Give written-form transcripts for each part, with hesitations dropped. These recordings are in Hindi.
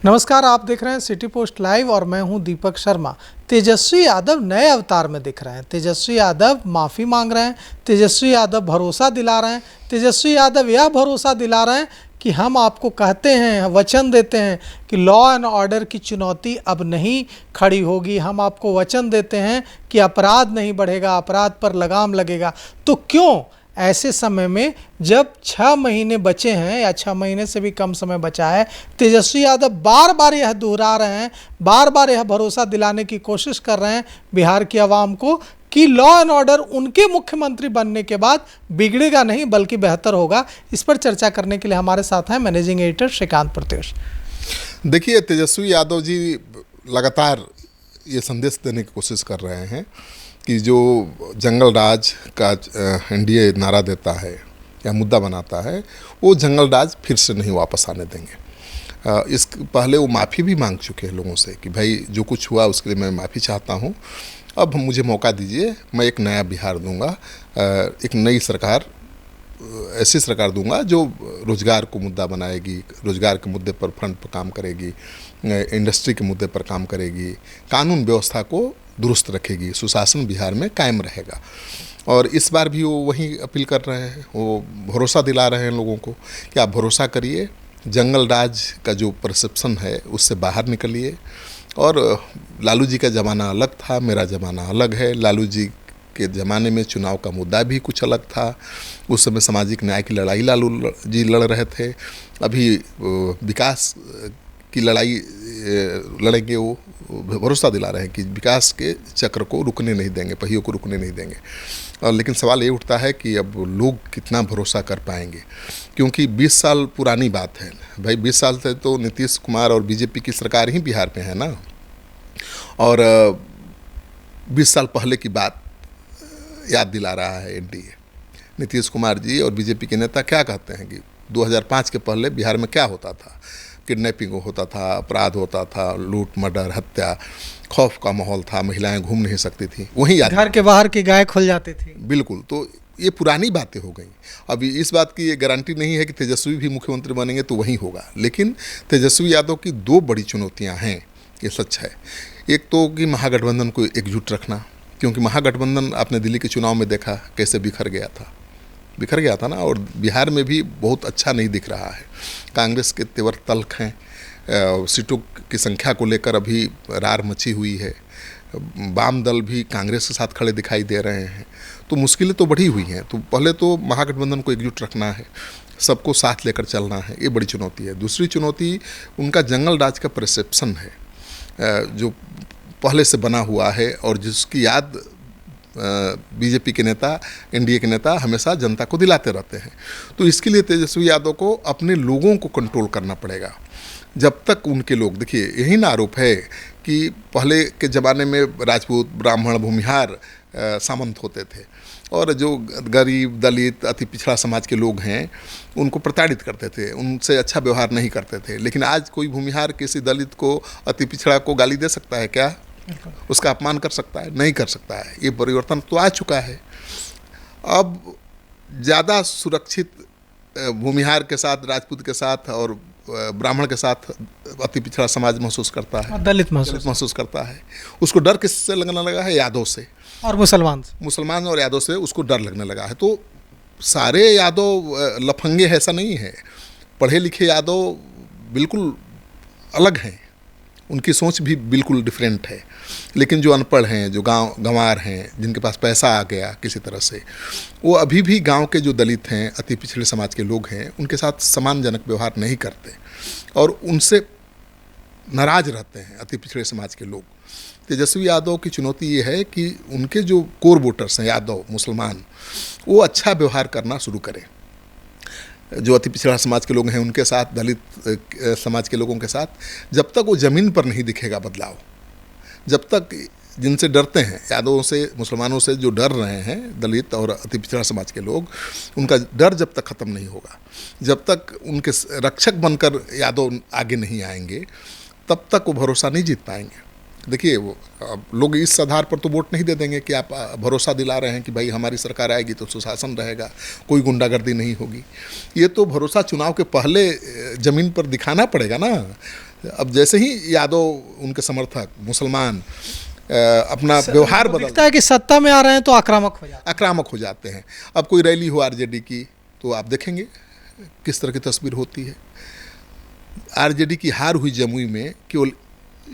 नमस्कार, आप देख रहे हैं सिटी पोस्ट लाइव और मैं हूं दीपक शर्मा। तेजस्वी यादव नए अवतार में दिख रहे हैं। तेजस्वी यादव माफ़ी मांग रहे हैं। तेजस्वी यादव भरोसा दिला रहे हैं। तेजस्वी यादव यह भरोसा दिला रहे हैं कि हम आपको कहते हैं, वचन देते हैं कि लॉ एंड ऑर्डर की चुनौती अब नहीं खड़ी होगी। हम आपको वचन देते हैं कि अपराध नहीं बढ़ेगा, अपराध पर लगाम लगेगा। तो क्यों ऐसे समय में, जब 6 महीने बचे हैं या 6 महीने से भी कम समय बचा है, तेजस्वी यादव बार बार यह दोहरा रहे हैं, बार बार यह भरोसा दिलाने की कोशिश कर रहे हैं बिहार की आवाम को कि लॉ एंड ऑर्डर उनके मुख्यमंत्री बनने के बाद बिगड़ेगा नहीं बल्कि बेहतर होगा। इस पर चर्चा करने के लिए हमारे साथ हैं मैनेजिंग एडिटर श्रीकांत प्रत्युष। देखिए, तेजस्वी यादव जी लगातार ये संदेश देने की कोशिश कर रहे हैं कि जो जंगल राज का एनडीए नारा देता है या मुद्दा बनाता है, वो जंगल राज फिर से नहीं वापस आने देंगे। इस पहले वो माफ़ी भी मांग चुके हैं लोगों से कि भाई जो कुछ हुआ उसके लिए मैं माफ़ी चाहता हूँ, अब मुझे मौका दीजिए, मैं एक नया बिहार दूंगा, एक नई सरकार, ऐसी सरकार दूंगा जो रोज़गार को मुद्दा बनाएगी, रोज़गार के मुद्दे पर फ्रंट पर काम करेगी, इंडस्ट्री के मुद्दे पर काम करेगी, कानून व्यवस्था को दुरुस्त रखेगी, सुशासन बिहार में कायम रहेगा। और इस बार भी वो वही अपील कर रहे हैं, वो भरोसा दिला रहे हैं लोगों को कि आप भरोसा करिए, जंगल राज का जो परसेप्शन है उससे बाहर निकलिए। और लालू जी का ज़माना अलग था, मेरा ज़माना अलग है। लालू जी के ज़माने में चुनाव का मुद्दा भी कुछ अलग था। उस समय सामाजिक न्याय की लड़ाई लालू जी लड़ रहे थे। अभी विकास की लड़ाई लड़ेंगे। वो भरोसा दिला रहे हैं कि विकास के चक्र को रुकने नहीं देंगे, पहियों को रुकने नहीं देंगे। और लेकिन सवाल ये उठता है कि अब लोग कितना भरोसा कर पाएंगे, क्योंकि 20 साल पुरानी बात है भाई। 20 साल से तो नीतीश कुमार और बीजेपी की सरकार ही बिहार में है ना। और 20 साल पहले की बात याद दिला रहा है एनडीए। नीतीश कुमार जी और बीजेपी के नेता क्या कहते हैं कि 2005 के पहले बिहार में क्या होता था। किडनैपिंग होता था, अपराध होता था, लूट, मर्डर, हत्या, खौफ का माहौल था, महिलाएं घूम नहीं सकती थी, वहीं घर के बाहर की गाय खुल जाती थी। बिल्कुल। तो ये पुरानी बातें हो गई। अभी इस बात की ये गारंटी नहीं है कि तेजस्वी भी मुख्यमंत्री बनेंगे तो वहीं होगा। लेकिन तेजस्वी यादव की 2 बड़ी चुनौतियां हैं, ये सच है। एक तो कि महागठबंधन को एकजुट रखना, क्योंकि महागठबंधन आपने दिल्ली के चुनाव में देखा कैसे बिखर गया था ना। और बिहार में भी बहुत अच्छा नहीं दिख रहा है। कांग्रेस के तेवर तल्ख हैं, सीटों की संख्या को लेकर अभी रार मची हुई है। वाम दल भी कांग्रेस के साथ खड़े दिखाई दे रहे हैं। तो मुश्किलें तो बढ़ी हुई हैं। तो पहले तो महागठबंधन को एकजुट रखना है, सबको साथ लेकर चलना है, ये बड़ी चुनौती है। दूसरी चुनौती उनका जंगल राज का परसेप्शन है, जो पहले से बना हुआ है और जिसकी याद बीजेपी के नेता, एनडीए के नेता हमेशा जनता को दिलाते रहते हैं। तो इसके लिए तेजस्वी यादव को अपने लोगों को कंट्रोल करना पड़ेगा। जब तक उनके लोग, देखिए यही ना आरोप है कि पहले के ज़माने में राजपूत, ब्राह्मण, भूमिहार सामंत होते थे और जो गरीब, दलित, अति पिछड़ा समाज के लोग हैं उनको प्रताड़ित करते थे, उनसे अच्छा व्यवहार नहीं करते थे। लेकिन आज कोई भूमिहार किसी दलित को, अति पिछड़ा को गाली दे सकता है क्या? उसका अपमान कर सकता है? नहीं कर सकता है। ये परिवर्तन तो आ चुका है। अब ज़्यादा सुरक्षित भूमिहार के साथ, राजपूत के साथ और ब्राह्मण के साथ अति पिछड़ा समाज महसूस करता है, दलित महसूस करता है। उसको डर किससे लगने लगा है? यादव से और मुसलमान और यादव से उसको डर लगने लगा है। तो सारे यादव लफंगे हैं ऐसा नहीं है। पढ़े लिखे यादव बिल्कुल अलग हैं, उनकी सोच भी बिल्कुल डिफरेंट है। लेकिन जो अनपढ़ हैं, जो गंवार हैं, जिनके पास पैसा आ गया किसी तरह से, वो अभी भी गांव के जो दलित हैं, अति पिछड़े समाज के लोग हैं, उनके साथ सम्मानजनक व्यवहार नहीं करते और उनसे नाराज रहते हैं अति पिछड़े समाज के लोग। तेजस्वी यादव की चुनौती ये है कि उनके जो कोर वोटर्स हैं, यादव, मुसलमान, वो अच्छा व्यवहार करना शुरू करें। जो अति पिछड़ा समाज के लोग हैं उनके साथ, दलित समाज के लोगों के साथ, जब तक वो ज़मीन पर नहीं दिखेगा बदलाव, जब तक जिनसे डरते हैं, यादवों से, मुसलमानों से जो डर रहे हैं दलित और अति पिछड़ा समाज के लोग, उनका डर जब तक ख़त्म नहीं होगा, जब तक उनके रक्षक बनकर यादव आगे नहीं आएंगे, तब तक वो भरोसा नहीं जीत पाएंगे। देखिए, वो लोग इस आधार पर तो वोट नहीं दे देंगे कि आप भरोसा दिला रहे हैं कि भाई हमारी सरकार आएगी तो सुशासन रहेगा, कोई गुंडागर्दी नहीं होगी। ये तो भरोसा चुनाव के पहले ज़मीन पर दिखाना पड़ेगा ना। अब जैसे ही यादव उनके समर्थक मुसलमान अपना व्यवहार दिखता है कि सत्ता में आ रहे हैं तो आक्रामक हो जाते हैं। अब कोई रैली हो आरजेडी की तो आप देखेंगे किस तरह की तस्वीर होती है। आरजेडी की हार हुई जमुई में केवल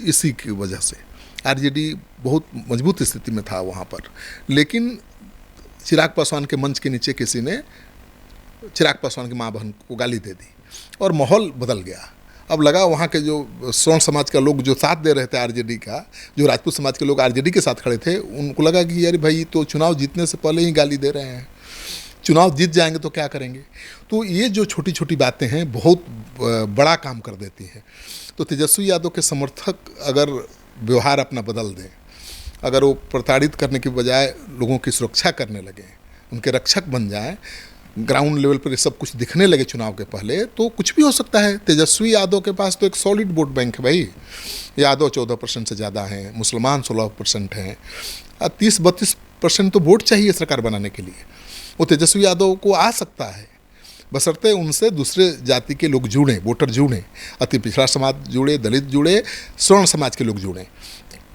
इसी की वजह से। आरजेडी बहुत मजबूत स्थिति में था वहाँ पर, लेकिन चिराग पासवान के मंच के नीचे किसी ने चिराग पासवान की माँ बहन को गाली दे दी और माहौल बदल गया। अब लगा वहाँ के जो स्वर्ण समाज का लोग जो साथ दे रहे थे आरजेडी का, जो राजपूत समाज के लोग आरजेडी के साथ खड़े थे, उनको लगा कि यार भाई तो चुनाव जीतने से पहले ही गाली दे रहे हैं, चुनाव जीत जाएंगे तो क्या करेंगे। तो ये जो छोटी छोटी बातें हैं बहुत बड़ा काम कर देती हैं। तो तेजस्वी यादव के समर्थक अगर व्यवहार अपना बदल दें, अगर वो प्रताड़ित करने की बजाय लोगों की सुरक्षा करने लगे, उनके रक्षक बन जाएं, ग्राउंड लेवल पर ये सब कुछ दिखने लगे चुनाव के पहले, तो कुछ भी हो सकता है। तेजस्वी यादव के पास तो एक सॉलिड वोट बैंक है भाई। यादव 14% से ज़्यादा हैं, मुसलमान 16% हैं, 30-32% तो वोट चाहिए सरकार बनाने के लिए। वो तेजस्वी यादव को आ सकता है, बशर्ते उनसे दूसरे जाति के लोग जुड़ें, वोटर जुड़ें, अति पिछड़ा समाज जुड़े, दलित जुड़े, स्वर्ण समाज के लोग जुड़ें।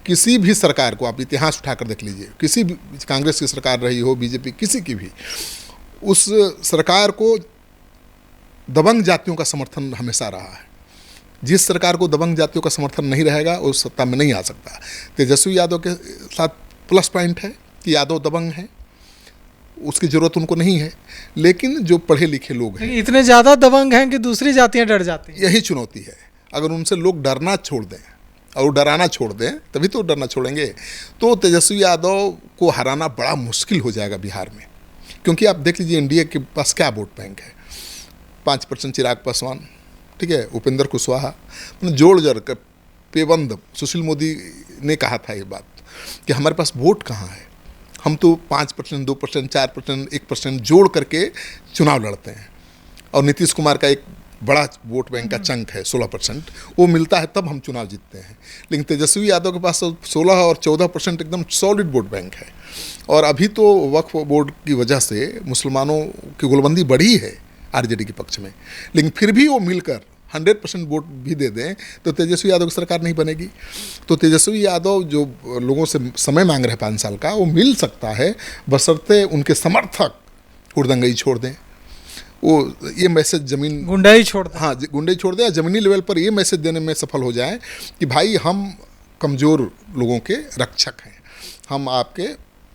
किसी भी सरकार को आप इतिहास उठाकर देख लीजिए, किसी भी कांग्रेस की सरकार रही हो, बीजेपी, किसी की भी, उस सरकार को दबंग जातियों का समर्थन हमेशा रहा है। जिस सरकार को दबंग जातियों का समर्थन नहीं रहेगा उस सत्ता में नहीं आ सकता। तेजस्वी यादव के साथ प्लस पॉइंट है कि यादव दबंग है, उसकी ज़रूरत उनको नहीं है, लेकिन जो पढ़े लिखे लोग हैं इतने ज़्यादा दबंग हैं कि दूसरी जातियां डर जाती हैं। यही चुनौती है। अगर उनसे लोग डरना छोड़ दें और डराना छोड़ दें, तभी तो डरना छोड़ेंगे। तो तेजस्वी यादव को हराना बड़ा मुश्किल हो जाएगा बिहार में, क्योंकि आप देख लीजिए एनडीए के पास क्या वोट बैंक है। 5% चिराग पासवान, ठीक है, उपेंद्र कुशवाहा, जोड़ जड़ कर पेबंद। सुशील मोदी ने कहा था ये बात कि हमारे पास वोट कहाँ है, हम तो 5%, 2%, 4%, 1% जोड़ करके चुनाव लड़ते हैं। और नीतीश कुमार का एक बड़ा वोट बैंक का चंक है 16%, वो मिलता है तब हम चुनाव जीतते हैं। लेकिन तेजस्वी यादव के पास 16 और 14% एकदम सॉलिड वोट बैंक है। और अभी तो वक्फ बोर्ड की वजह से मुसलमानों की गोलबंदी बढ़ी है आरजेडी के पक्ष में, लेकिन फिर भी वो मिलकर 100% वोट भी दे दें तो तेजस्वी यादव की सरकार नहीं बनेगी। तो तेजस्वी यादव जो लोगों से समय मांग रहे हैं 5 साल का, वो मिल सकता है, बशर्ते उनके समर्थक हुड़दंगई छोड़ दें। वो ये मैसेज जमीन गुंडाई छोड़ दें, हाँ गुंडाई छोड़ दें, या ज़मीनी लेवल पर ये मैसेज देने में सफल हो जाए कि भाई हम कमज़ोर लोगों के रक्षक हैं, हम आपके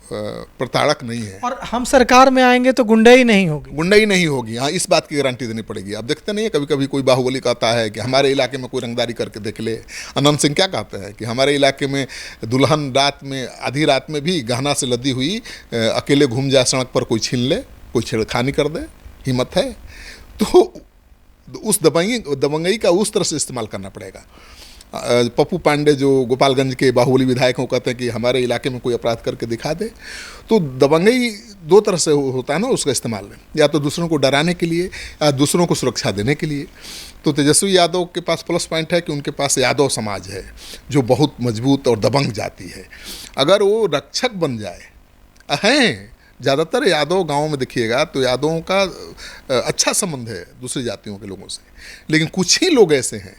प्रताड़क नहीं है, और हम सरकार में आएंगे तो गुंडाई नहीं होगी। गुंडाई नहीं होगी। हाँ, इस बात की गारंटी देनी पड़ेगी। आप देखते नहीं है कभी कभी कोई बाहुबली कहता है कि हमारे इलाके में कोई रंगदारी करके देख ले। अनंत सिंह क्या कहते हैं कि हमारे इलाके में दुल्हन रात में, आधी रात में भी गहना से लदी हुई अकेले घूम जाए सड़क पर, कोई छीन ले, कोई छेड़खानी कर दे, हिम्मत है। तो उस दबंगई का उस तरह से इस्तेमाल करना पड़ेगा। पप्पू पांडे जो गोपालगंज के बाहुबली विधायक हैं, कहते हैं कि हमारे इलाके में कोई अपराध करके दिखा दे। तो दबंगई 2 तरह से होता है ना उसका इस्तेमाल, या तो दूसरों को डराने के लिए या दूसरों को सुरक्षा देने के लिए। तो तेजस्वी यादव के पास प्लस पॉइंट है कि उनके पास यादव समाज है जो बहुत मजबूत और दबंग जाति है। अगर वो रक्षक बन जाए, हैं ज़्यादातर यादव गाँव में देखिएगा तो यादवों का अच्छा संबंध है दूसरी जातियों के लोगों से, लेकिन कुछ ही लोग ऐसे हैं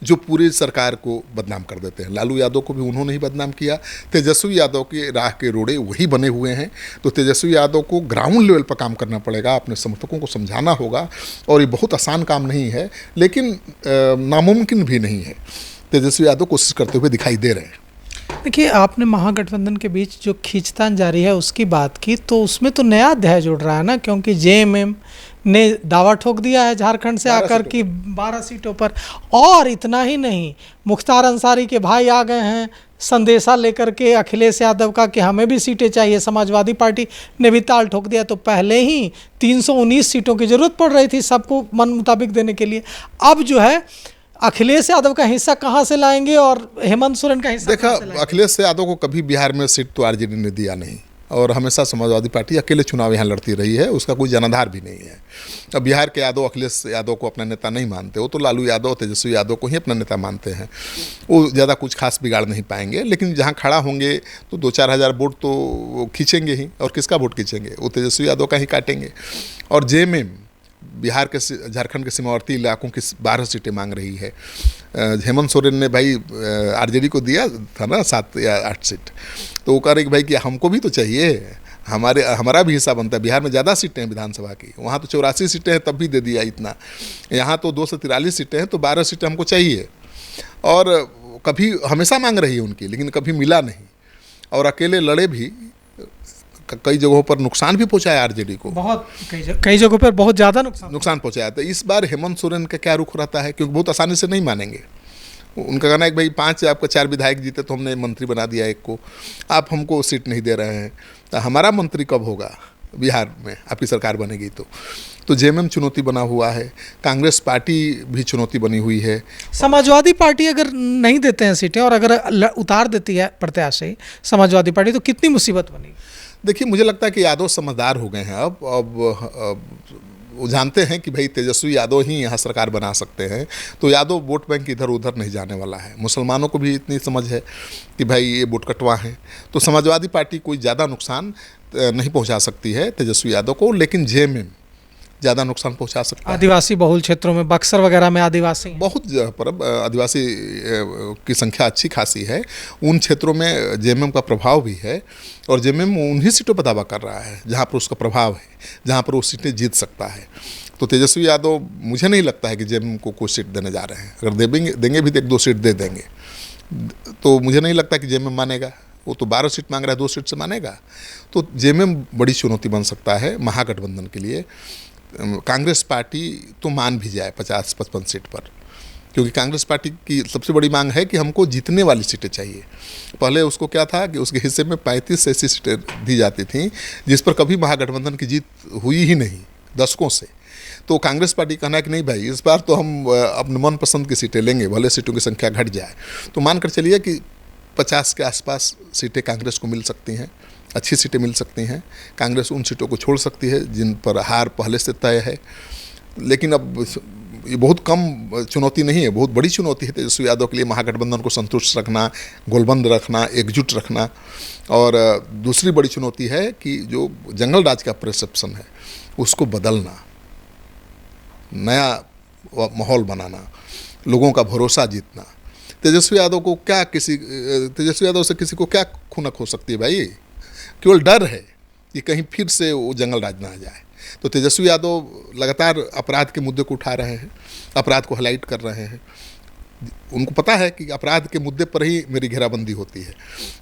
जो पूरी सरकार को बदनाम कर देते हैं। लालू यादव को भी उन्होंने ही बदनाम किया। तेजस्वी यादव के राह के रोड़े वही बने हुए हैं। तो तेजस्वी यादव को ग्राउंड लेवल पर काम करना पड़ेगा, अपने समर्थकों को समझाना होगा, और ये बहुत आसान काम नहीं है, लेकिन नामुमकिन भी नहीं है। तेजस्वी यादव कोशिश करते हुए दिखाई दे रहे हैं। देखिए, आपने महागठबंधन के बीच जो खींचतान जारी है उसकी बात की, तो उसमें तो नया अध्याय जुड़ रहा है ना, क्योंकि जेएमएम ने दावा ठोक दिया है झारखंड से आकर कि 12 सीटों पर। और इतना ही नहीं, मुख्तार अंसारी के भाई आ गए हैं संदेशा लेकर के अखिलेश यादव का कि हमें भी सीटें चाहिए। समाजवादी पार्टी ने भी ताल ठोक दिया। तो पहले ही 319 सीटों की जरूरत पड़ रही थी सबको मन मुताबिक देने के लिए। अब जो है अखिलेश यादव का हिस्सा कहाँ से लाएंगे और हेमंत सोरेन का हिस्सा देखा, अखिलेश यादव को कभी बिहार में सीट तो आरजेडी ने दिया नहीं, और हमेशा समाजवादी पार्टी अकेले चुनाव यहाँ लड़ती रही है, उसका कोई जनाधार भी नहीं है। अब बिहार के यादव अखिलेश यादव को अपना नेता नहीं मानते, वो तो लालू यादव, तेजस्वी यादव को ही अपना नेता मानते हैं। वो ज़्यादा कुछ खास बिगाड़ नहीं पाएंगे, लेकिन जहाँ खड़ा होंगे तो 2-4 हज़ार वोट तो खींचेंगे ही, और किसका वोट खींचेंगे? वो तेजस्वी यादव का ही काटेंगे। और जेएमएम बिहार के झारखंड के सीमावर्ती इलाकों की 12 सीटें मांग रही है। हेमंत सोरेन ने भाई आरजेडी को दिया था ना 7 या 8 सीट, तो वो कह रहे कि भाई कि हमको भी तो चाहिए, हमारा भी हिस्सा बनता है। बिहार में ज़्यादा सीटें हैं विधानसभा की, वहाँ तो 84 सीटें हैं तब भी दे दिया इतना, यहाँ तो 243 सीटें हैं, तो 12 सीटें हमको चाहिए। और कभी हमेशा मांग रही है उनकी, लेकिन कभी मिला नहीं, और अकेले लड़े भी, कई जगहों पर नुकसान भी पहुंचाया आरजेडी को, बहुत कई जगहों पर बहुत ज़्यादा नुकसान पहुंचाया। तो इस बार हेमंत सोरेन का क्या रुख रहता है, क्योंकि बहुत आसानी से नहीं मानेंगे। उनका कहना है कि भाई 5 आपका 4 विधायक जीते तो हमने मंत्री बना दिया एक को, आप हमको सीट नहीं दे रहे हैं, तो हमारा मंत्री कब होगा बिहार में, आपकी सरकार बनेगी तो जेएमएम चुनौती बना हुआ है, कांग्रेस पार्टी भी चुनौती बनी हुई है। समाजवादी पार्टी अगर नहीं देते हैं सीटें और अगर उतार देती है प्रत्याशी समाजवादी पार्टी, तो कितनी मुसीबत बनी। देखिए, मुझे लगता है कि यादव समझदार हो गए हैं अब वो जानते हैं कि भाई तेजस्वी यादव ही यहाँ सरकार बना सकते हैं, तो यादव वोट बैंक इधर उधर नहीं जाने वाला है। मुसलमानों को भी इतनी समझ है कि भाई ये वोट कटवा हैं, तो समाजवादी पार्टी कोई ज़्यादा नुकसान नहीं पहुँचा सकती है तेजस्वी यादव को, लेकिन जेएमएम ज़्यादा नुकसान पहुंचा सकता है। आदिवासी बहुल क्षेत्रों में, बक्सर वगैरह में आदिवासी बहुत पर आदिवासी की संख्या अच्छी खासी है, उन क्षेत्रों में जेएमएम का प्रभाव भी है, और जेएमएम उन्हीं सीटों पर दावा कर रहा है जहां पर उसका प्रभाव है, जहां पर वो सीटें जीत सकता है। तो तेजस्वी यादव, मुझे नहीं लगता है कि जेएमएम को कोई सीट देने जा रहे हैं। अगर देंगे भी तो 1-2 सीट दे देंगे, तो मुझे नहीं लगता कि जेएमएम मानेगा। वो तो 12 सीट मांग रहा है, 2 सीट से मानेगा। तो जेएमएम बड़ी चुनौती बन सकता है महागठबंधन के लिए। कांग्रेस पार्टी तो मान भी जाए 50-55 सीट पर, क्योंकि कांग्रेस पार्टी की सबसे बड़ी मांग है कि हमको जीतने वाली सीटें चाहिए। पहले उसको क्या था कि उसके हिस्से में 35 ऐसी सीटें दी जाती थीं जिस पर कभी महागठबंधन की जीत हुई ही नहीं दशकों से। तो कांग्रेस पार्टी कहना है कि नहीं भाई, इस बार तो हम अपने मनपसंद की सीटें लेंगे, भले सीटों की संख्या घट जाए। तो मानकर चलिए कि 50 के आसपास सीटें कांग्रेस को मिल सकती हैं, अच्छी सीटें मिल सकती हैं। कांग्रेस उन सीटों को छोड़ सकती है जिन पर हार पहले से तय है, लेकिन अब ये बहुत कम चुनौती नहीं है, बहुत बड़ी चुनौती है तेजस्वी यादव के लिए महागठबंधन को संतुष्ट रखना, गोलबंद रखना, एकजुट रखना। और दूसरी बड़ी चुनौती है कि जो जंगल राज का परसेप्शन है उसको बदलना, नया माहौल बनाना, लोगों का भरोसा जीतना। तेजस्वी यादव से किसी को क्या खुनक हो सकती है भाई, केवल डर है कि कहीं फिर से वो जंगल राज ना आ जाए। तो तेजस्वी यादव लगातार अपराध के मुद्दे को उठा रहे हैं, अपराध को हाईलाइट कर रहे हैं। उनको पता है कि अपराध के मुद्दे पर ही मेरी घेराबंदी होती है।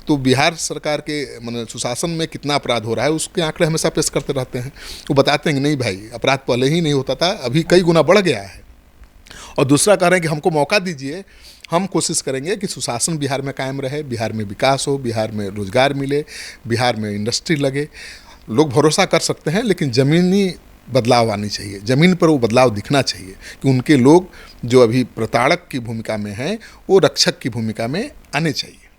तो बिहार सरकार के सुशासन में कितना अपराध हो रहा है उसके आंकड़े हमेशा पेश करते रहते हैं। वो बताते हैं कि नहीं भाई, अपराध पहले ही नहीं होता था, अभी कई गुना बढ़ गया है। और दूसरा कह रहे हैं कि हमको मौका दीजिए, हम कोशिश करेंगे कि सुशासन बिहार में कायम रहे, बिहार में विकास हो, बिहार में रोजगार मिले, बिहार में इंडस्ट्री लगे। लोग भरोसा कर सकते हैं, लेकिन ज़मीनी बदलाव आनी चाहिए, ज़मीन पर वो बदलाव दिखना चाहिए कि उनके लोग जो अभी प्रताड़क की भूमिका में हैं वो रक्षक की भूमिका में आने चाहिए।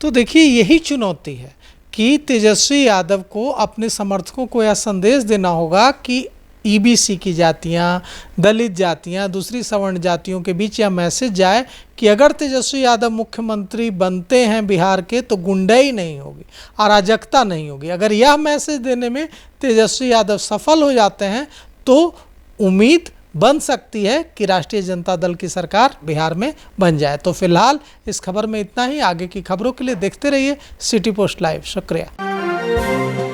तो देखिए, यही चुनौती है कि तेजस्वी यादव को अपने समर्थकों को यह संदेश देना होगा कि ईबीसी की जातियां, दलित जातियां, दूसरी सवर्ण जातियों के बीच यह मैसेज जाए कि अगर तेजस्वी यादव मुख्यमंत्री बनते हैं बिहार के तो गुंडाई नहीं होगी, अराजकता नहीं होगी। अगर यह मैसेज देने में तेजस्वी यादव सफल हो जाते हैं तो उम्मीद बन सकती है कि राष्ट्रीय जनता दल की सरकार बिहार में बन जाए। तो फिलहाल इस खबर में इतना ही। आगे की खबरों के लिए देखते रहिए सिटी पोस्ट लाइव। शुक्रिया।